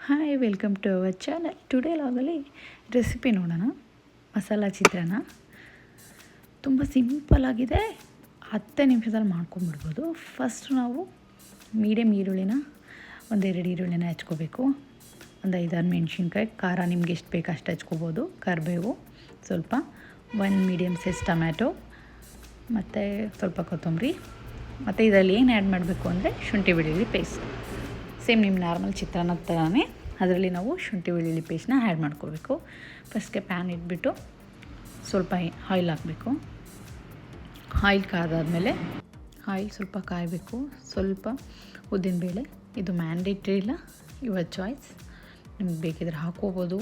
Hi, welcome to our channel. Today ಲಾಗಲ್ಲಿ recipe ನೋಡೋಣ. ಮಸಾಲ ಚಿತ್ರಾನ್ನ ತುಂಬ ಸಿಂಪಲ್ಲಾಗಿದೆ, 10 ನಿಮಿಷದಲ್ಲಿ ಮಾಡ್ಕೊಂಬಿಡ್ಬೋದು. ಫಸ್ಟ್ ನಾವು ಮೀಡಿಯಮ್ ಈರುಳ್ಳಿನ ಒಂದೆರಡು ಈರುಳ್ಳಿನ ಹೆಚ್ಕೋಬೇಕು. ಒಂದು 5-6 ಮೆಣಸಿನ್ಕಾಯಿ, ಖಾರ ನಿಮ್ಗೆ ಎಷ್ಟು ಬೇಕು ಅಷ್ಟು ಹೆಚ್ಕೋಬೋದು. ಕರಿಬೇವು ಸ್ವಲ್ಪ, 1 ಮೀಡಿಯಮ್ ಸೈಜ್ ಟೊಮ್ಯಾಟೊ ಮತ್ತು ಸ್ವಲ್ಪ ಕೊತ್ತಂಬರಿ. ಮತ್ತು ಇದರಲ್ಲಿ ಏನು ಆ್ಯಡ್ ಮಾಡಬೇಕು ಅಂದರೆ ಶುಂಠಿ ಬೆಳ್ಳುಳ್ಳಿ ಪೇಸ್ಟ್. ಸೇಮ್ ನಿಮ್ಮ ನಾರ್ಮಲ್ ಚಿತ್ರಾನ್ನ ಥರನೇ ಅದರಲ್ಲಿ ನಾವು ಶುಂಠಿ ಬೆಳ್ಳುಳ್ಳಿ ಪೇಸ್ಟ್ನ ಆ್ಯಡ್ ಮಾಡ್ಕೋಬೇಕು. ಫಸ್ಟ್ಗೆ ಪ್ಯಾನ್ ಇಟ್ಬಿಟ್ಟು ಸ್ವಲ್ಪ ಆಯಿಲ್ ಹಾಕಬೇಕು. ಆಯಿಲ್ ಕಾದಾದಮೇಲೆ ಆಯಿಲ್ ಸ್ವಲ್ಪ ಕಾಯಬೇಕು. ಸ್ವಲ್ಪ ಉದ್ದಿನಬೇಳೆ, ಇದು ಮ್ಯಾಂಡೇಟ್ರಿ ಇಲ್ಲ, ಯುವರ್ ಚಾಯ್ಸ್. ನಿಮ್ಗೆ ಬೇಕಿದ್ರೆ ಹಾಕ್ಕೋಬೋದು.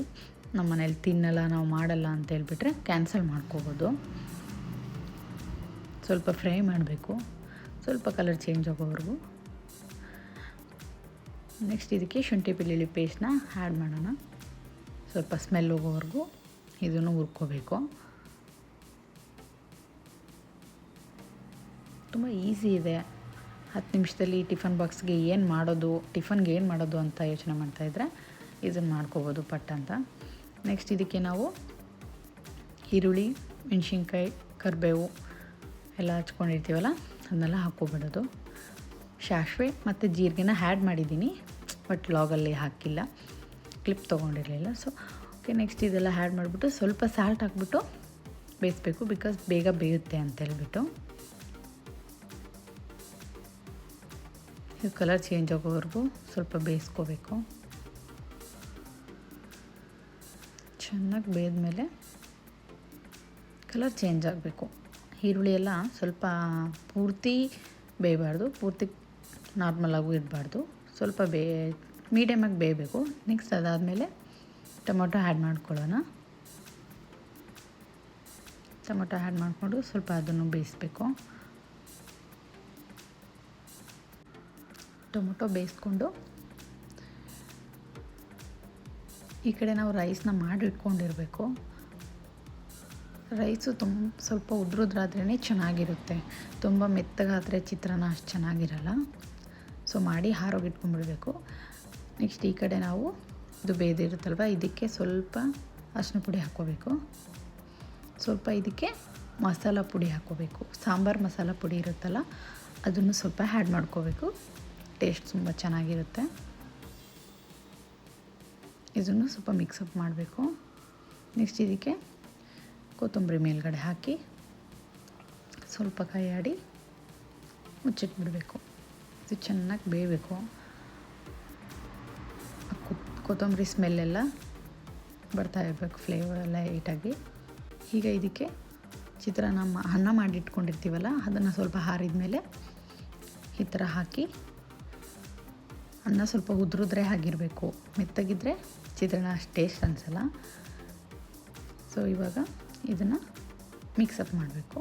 ನಮ್ಮ ಮನೇಲಿ ತಿನ್ನಲ್ಲ, ನಾವು ಮಾಡಲ್ಲ ಅಂತ ಹೇಳ್ಬಿಟ್ರೆ ಕ್ಯಾನ್ಸಲ್ ಮಾಡ್ಕೋಬೋದು. ಸ್ವಲ್ಪ ಫ್ರೈ ಮಾಡಬೇಕು, ಸ್ವಲ್ಪ ಕಲರ್ ಚೇಂಜ್ ಆಗೋವರೆಗೂ. ನೆಕ್ಸ್ಟ್ ಇದಕ್ಕೆ ಶುಂಠಿ ಬೆಳ್ಳುಳ್ಳಿ ಪೇಸ್ಟ್ನ ಆ್ಯಡ್ ಮಾಡೋಣ. ಸ್ವಲ್ಪ ಸ್ಮೆಲ್ ಹೋಗೋವರೆಗೂ ಇದನ್ನು ಹುರ್ಕೋಬೇಕು. ತುಂಬ ಈಸಿ ಇದೆ. 10 ನಿಮಿಷದಲ್ಲಿ ಟಿಫನ್ ಬಾಕ್ಸ್ಗೆ ಏನು ಮಾಡೋದು ಅಂತ ಯೋಚನೆ ಮಾಡ್ತಾಯಿದ್ರೆ ಇದನ್ನು ಮಾಡ್ಕೋಬೋದು ಪಟ್ ಅಂತ. ನೆಕ್ಸ್ಟ್ ಇದಕ್ಕೆ ನಾವು ಈರುಳ್ಳಿ, ಮೆಣಸಿನ್ಕಾಯಿ, ಕರಿಬೇವು ಎಲ್ಲ ಹಚ್ಕೊಂಡಿರ್ತೀವಲ್ಲ ಅದನ್ನೆಲ್ಲ ಹಾಕ್ಕೊಬಿಡೋದು. ಸಾಸಿವೆ ಮತ್ತು ಜೀರಿಗೆನ ಆ್ಯಡ್ ಮಾಡಿದ್ದೀನಿ, ಬಟ್ ಲಾಗಲ್ಲಿ ಹಾಕಿಲ್ಲ, ಕ್ಲಿಪ್ ತೊಗೊಂಡಿರಲಿಲ್ಲ. ಸೊ ಓಕೆ, ನೆಕ್ಸ್ಟ್ ಇದೆಲ್ಲ ಆ್ಯಡ್ ಮಾಡಿಬಿಟ್ಟು ಸ್ವಲ್ಪ ಸಾಲ್ಟ್ ಹಾಕ್ಬಿಟ್ಟು ಬೇಯಿಸ್ಬೇಕು, ಬಿಕಾಸ್ ಬೇಗ ಬೇಯುತ್ತೆ ಅಂತ ಹೇಳ್ಬಿಟ್ಟು. ಇದು ಕಲರ್ ಚೇಂಜ್ ಆಗೋವರೆಗೂ ಸ್ವಲ್ಪ ಬೇಯಿಸ್ಕೋಬೇಕು. ಚೆನ್ನಾಗಿ ಬೇಯ್ದಮೇಲೆ ಕಲರ್ ಚೇಂಜ್ ಆಗಬೇಕು. ಈರುಳ್ಳಿ ಎಲ್ಲ ಸ್ವಲ್ಪ ಪೂರ್ತಿ ಬೇಯಬಾರ್ದು, ಪೂರ್ತಿ ನಾರ್ಮಲಾಗೂ ಇರಬಾರ್ದು, ಸ್ವಲ್ಪ ಮೀಡಿಯಮಾಗಿ ಬೇಯಬೇಕು. ನೆಕ್ಸ್ಟ್ ಅದಾದಮೇಲೆ ಟೊಮೊಟೊ ಆ್ಯಡ್ ಮಾಡ್ಕೊಳ್ಳೋಣ. ಟೊಮೊಟೊ ಆ್ಯಡ್ ಮಾಡಿಕೊಂಡು ಸ್ವಲ್ಪ ಅದನ್ನು ಬೇಯಿಸ್ಬೇಕು. ಟೊಮೊಟೊ ಬೇಯಿಸ್ಕೊಂಡು ಈ ಕಡೆ ನಾವು ರೈಸ್ನ ಮಾಡಿಟ್ಕೊಂಡಿರಬೇಕು. ರೈಸು ಸ್ವಲ್ಪ ಉದ್ರುದ್ರಾದ್ರೇ ಚೆನ್ನಾಗಿರುತ್ತೆ, ತುಂಬ ಮೆತ್ತಗಾದರೆ ಚಿತ್ರಾನ್ನ ಅಷ್ಟು ಚೆನ್ನಾಗಿರಲ್ಲ. ಸೊ ಮಾಡಿ ಹಾರೋಗಿಟ್ಕೊಂಡ್ಬಿಡಬೇಕು. ನೆಕ್ಸ್ಟ್ ಈ ಕಡೆ ನಾವು ಇದು ಬೇಯ್ದಿರುತ್ತಲ್ವ, ಇದಕ್ಕೆ ಸ್ವಲ್ಪ ಅರಿಶಿನ ಪುಡಿ ಹಾಕ್ಕೋಬೇಕು. ಸ್ವಲ್ಪ ಇದಕ್ಕೆ ಮಸಾಲ ಪುಡಿ ಹಾಕ್ಕೋಬೇಕು. ಸಾಂಬಾರು ಮಸಾಲ ಪುಡಿ ಇರುತ್ತಲ್ಲ ಅದನ್ನು ಸ್ವಲ್ಪ ಆ್ಯಡ್ ಮಾಡ್ಕೋಬೇಕು. ಟೇಸ್ಟ್ ತುಂಬ ಚೆನ್ನಾಗಿರುತ್ತೆ. ಇದನ್ನು ಸ್ವಲ್ಪ ಮಿಕ್ಸಪ್ ಮಾಡಬೇಕು. ನೆಕ್ಸ್ಟ್ ಇದಕ್ಕೆ ಕೊತ್ತಂಬರಿ ಮೇಲ್ಗಡೆ ಹಾಕಿ ಸ್ವಲ್ಪ ಕೈ ಆಡಿ ಮುಚ್ಚಿಟ್ಬಿಡಬೇಕು. ಇದು ಚೆನ್ನಾಗಿ ಬೇಯಬೇಕು. ಕೊತ್ತಂಬರಿ ಸ್ಮೆಲ್ಲೆಲ್ಲ ಬರ್ತಾ ಇರಬೇಕು, ಫ್ಲೇವರ್ ಎಲ್ಲ ಲೈಟಾಗಿ. ಈಗ ಇದಕ್ಕೆ ಚಿತ್ರಾನ್ನ ಅನ್ನ ಮಾಡಿಟ್ಕೊಂಡಿರ್ತೀವಲ್ಲ ಅದನ್ನು ಸ್ವಲ್ಪ ಹಾರಿದ ಮೇಲೆ ಈ ಥರ ಹಾಕಿ, ಅನ್ನ ಸ್ವಲ್ಪ ಉದುರಿದ್ರೆ ಆಗಿರಬೇಕು, ಮೆತ್ತಗಿದ್ರೆ ಚಿತ್ರಾನ್ನ ಅಷ್ಟು ಟೇಸ್ಟ್ ಅನಿಸಲ್ಲ. ಸೊ ಇವಾಗ ಇದನ್ನು ಮಿಕ್ಸಪ್ ಮಾಡಬೇಕು.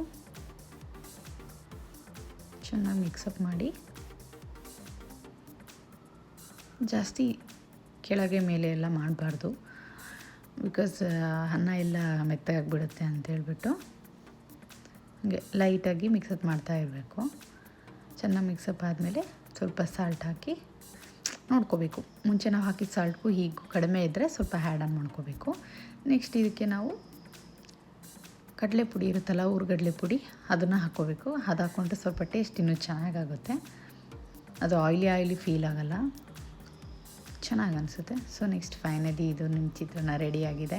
ಚೆನ್ನಾಗಿ ಮಿಕ್ಸಪ್ ಮಾಡಿ, ಜಾಸ್ತಿ ಕೆಳಗೆ ಮೇಲೆ ಎಲ್ಲ ಮಾಡಬಾರ್ದು, ಬಿಕಾಸ್ ಅನ್ನ ಎಲ್ಲ ಮೆತ್ತಗಾಗಿಬಿಡುತ್ತೆ ಅಂತ ಹೇಳ್ಬಿಟ್ಟು ಹಾಗೆ ಲೈಟಾಗಿ ಮಿಕ್ಸಪ್ ಮಾಡ್ತಾ ಇರಬೇಕು. ಚೆನ್ನಾಗಿ ಮಿಕ್ಸಪ್ ಆದಮೇಲೆ ಸ್ವಲ್ಪ ಸಾಲ್ಟ್ ಹಾಕಿ ನೋಡ್ಕೋಬೇಕು. ಮುಂಚೆ ನಾವು ಹಾಕಿದ ಸಾಲ್ಟ್ಗೂ ಹೀಗೂ ಕಡಿಮೆ ಇದ್ದರೆ ಸ್ವಲ್ಪ ಆ್ಯಡ್ ಆನ್ ಮಾಡ್ಕೋಬೇಕು. ನೆಕ್ಸ್ಟ್ ಇದಕ್ಕೆ ನಾವು ಕಡಲೆ ಪುಡಿ ಇರುತ್ತಲ್ಲ, ಹುರ್ಗಡ್ಲೆ ಪುಡಿ, ಅದನ್ನು ಹಾಕ್ಕೋಬೇಕು. ಅದು ಹಾಕ್ಕೊಂಡ್ರೆ ಸ್ವಲ್ಪ ಟೇಸ್ಟ್ ಇನ್ನೂ ಚೆನ್ನಾಗಾಗುತ್ತೆ. ಅದು ಆಯಿಲಿ ಫೀಲ್ ಆಗೋಲ್ಲ, ಚೆನ್ನಾಗಿ ಅನಿಸುತ್ತೆ. ಸೊ ನೆಕ್ಸ್ಟ್ ಫೈನಲಿ ಇದು ನಿಮ್ಮ ಚಿತ್ರಾನ್ನ ರೆಡಿಯಾಗಿದೆ.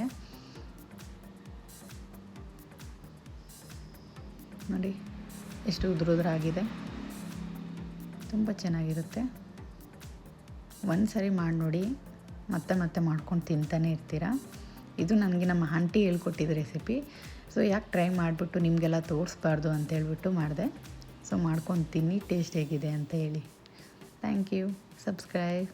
ನೋಡಿ ಎಷ್ಟು ಉದುರಾಗಿದೆ, ತುಂಬ ಚೆನ್ನಾಗಿರುತ್ತೆ. ಒಂದು ಸರಿ ಮಾಡಿ ನೋಡಿ, ಮತ್ತೆ ಮಾಡ್ಕೊಂಡು ತಿಂತಾನೆ ಇರ್ತೀರ. ಇದು ನನಗೆ ನಮ್ಮ ಆಂಟಿ ಹೇಳ್ಕೊಟ್ಟಿದ್ದ ರೆಸಿಪಿ. ಸೊ ಯಾಕೆ ಟ್ರೈ ಮಾಡಿಬಿಟ್ಟು ನಿಮಗೆಲ್ಲ ತೋರಿಸ್ಬಾರ್ದು ಅಂತ ಹೇಳ್ಬಿಟ್ಟು ಮಾಡಿದೆ. ಸೊ ಮಾಡ್ಕೊಂಡು ತಿನ್ನಿ, ಟೇಸ್ಟ್ ಹೇಗಿದೆ ಅಂತ ಹೇಳಿ. Thank you. ಸಬ್ಸ್ಕ್ರೈಬ್.